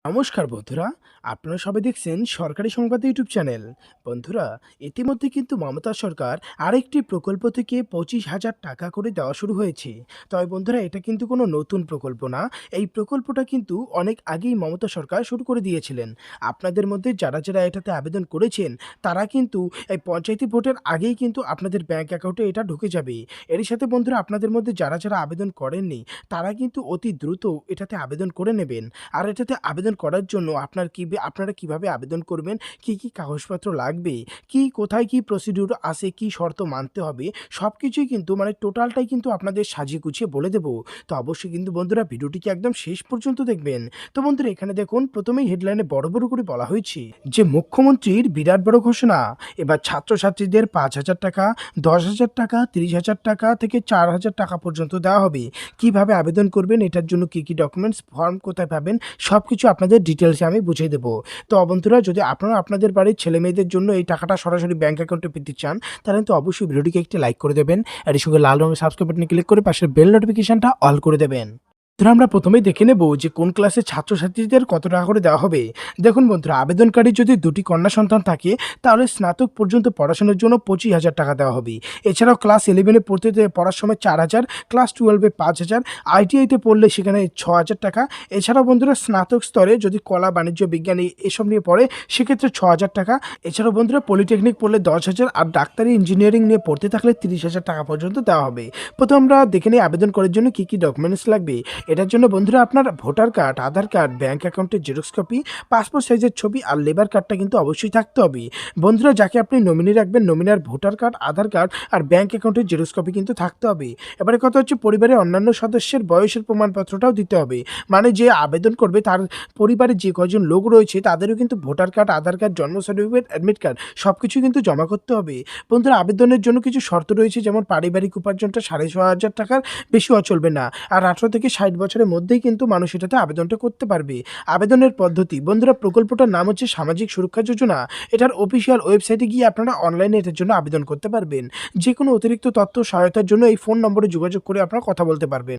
নমস্কার বন্ধুরা, আপনারা সবাই দেখছেন সরকারি সংবাদ ইউটিউব চ্যানেল। বন্ধুরা, ইতিমধ্যে কিন্তু মমতা সরকার আরেকটি প্রকল্প থেকে ২৫,০০০ টাকা করে দেওয়া শুরু হয়েছে। তবে বন্ধুরা, এটা কিন্তু কোনো নতুন প্রকল্প না। এই প্রকল্পটা কিন্তু অনেক আগেই মমতা সরকার শুরু করে দিয়েছিলেন। আপনাদের মধ্যে যারা এটাতে আবেদন করেছেন, তারা কিন্তু এই পঞ্চায়েতি ভোটের আগেই কিন্তু আপনাদের ব্যাংক অ্যাকাউন্টে এটা ঢুকে যাবে। এরই সাথে বন্ধুরা, আপনাদের মধ্যে যারা আবেদন করেননি, তারা কিন্তু অতি দ্রুত এটাতে আবেদন করে নেবেন। আর এটাতে আবেদন করার জন্য আপনারা কিভাবে আবেদন করবেন, কি কাগজপত্র লাগবে, কোথায় কি প্রসিডিউর আছে, কি শর্ত মানতে হবে, সবকিছুই কিন্তু টোটালটাই কিন্তু আপনাদের সাজিয়ে গুছিয়ে বলে দেব। তো অবশ্যই কিন্তু বন্ধুরা, ভিডিওটিকে একদম শেষ পর্যন্ত দেখবেন। তো বন্ধুরা, এখানে দেখুন, প্রথমেই হেডলাইনে বড় করে বলা হয়েছে যে মুখ্যমন্ত্রীর বিরাট বড় ঘোষণা। এবার ছাত্রছাত্রীদের ৫,০০০ টাকা, ১০,০০০ টাকা, ৩০,০০০ টাকা থেকে ৪,০০০ টাকা পর্যন্ত দেওয়া হবে। কিভাবে আবেদন করবেন, এটার জন্য কি ডকুমেন্টস, ফর্ম কোথায় পাবেন, সবকিছু আপনাদের ডিটেলসে আমি বুঝিয়ে দেবো। তো বন্ধুরা, যদি আপনারা আপনাদের বাড়ির ছেলেমেয়েদের জন্য এই টাকাটা সরাসরি ব্যাংক অ্যাকাউন্টে পেতে চান, তাহলে কিন্তু অবশ্যই ভিডিওটিকে একটি লাইক করে দেবেন। আর এর সঙ্গে লাল রঙের সাবস্ক্রাইব বাটনে ক্লিক করে পাশের বেল নোটিফিকেশনটা অল করে দেবেন। বন্ধুরা, আমরা প্রথমেই দেখে নেব যে কোন ক্লাসের ছাত্রছাত্রীদের কত টাকা করে দেওয়া হবে। দেখুন বন্ধুরা, আবেদনকারী যদি দুটি কন্যা সন্তান থাকে, তাহলে স্নাতক পর্যন্ত পড়াশোনার জন্য ২৫,০০০ টাকা দেওয়া হবে। এছাড়াও ক্লাস 11-এ পড়ার সময় ৪,০০০, ক্লাস 12-এ ৫,০০০, আইটিআইতে পড়লে সেখানে ৬,০০০ টাকা। এছাড়াও বন্ধুরা, স্নাতক স্তরে যদি কলা, বাণিজ্য, বিজ্ঞান এসব নিয়ে পড়ে, সেক্ষেত্রে ৬,০০০ টাকা। এছাড়াও বন্ধুরা, পলিটেকনিক পড়লে ১০,০০০, আর ডাক্তারি, ইঞ্জিনিয়ারিং নিয়ে পড়তে থাকলে ৩০,০০০ টাকা পর্যন্ত দেওয়া হবে। প্রথমে আমরা দেখে নিই আবেদন করার জন্য কি ডকুমেন্টস লাগবে। এটার জন্য বন্ধুরা, আপনার ভোটার কার্ড, আধার কার্ড, ব্যাংক অ্যাকাউন্টের জেরক্স কপি, পাসপোর্ট সাইজের ছবি আর লেবার কার্ডটা কিন্তু অবশ্যই থাকতে হবে। বন্ধুরা, যাকে আপনি নমিনি রাখবেন, নমিনার ভোটার কার্ড, আধার কার্ড আর ব্যাংক অ্যাকাউন্টের জেরক্স কপি কিন্তু থাকতে হবে। এবারে কথা হচ্ছে, পরিবারের অন্যান্য সদস্যের বয়সের প্রমাণপত্রটাও দিতে হবে। মানে যে আবেদন করবে, তার পরিবারে যে কয়জন লোক রয়েছে, তাদেরও কিন্তু ভোটার কার্ড, আধার কার্ড, জন্ম সার্টিফিকেট, অ্যাডমিট কার্ড সবকিছু কিন্তু জমা করতে হবে। বন্ধুরা, আবেদনের জন্য কিছু শর্ত রয়েছে, যেমন পারিবারিক উপার্জনটা ৬,৫০০ টাকার বেশি চলবে না। আর ১৮ থেকে ৬০ বছরের মধ্যেই কিন্তু মানুষ এটাতে আবেদনটা করতে পারবে। আবেদনের পদ্ধতি, বন্ধুরা, প্রকল্পটার নাম হচ্ছে সামাজিক সুরক্ষা যোজনা। এটার অফিসিয়াল ওয়েবসাইটে গিয়ে আপনারা অনলাইনে এটার জন্য আবেদন করতে পারবেন। যে কোনো অতিরিক্ত তথ্য সহায়তার জন্য এই ফোন নম্বরে যোগাযোগ করে আপনারা কথা বলতে পারবেন।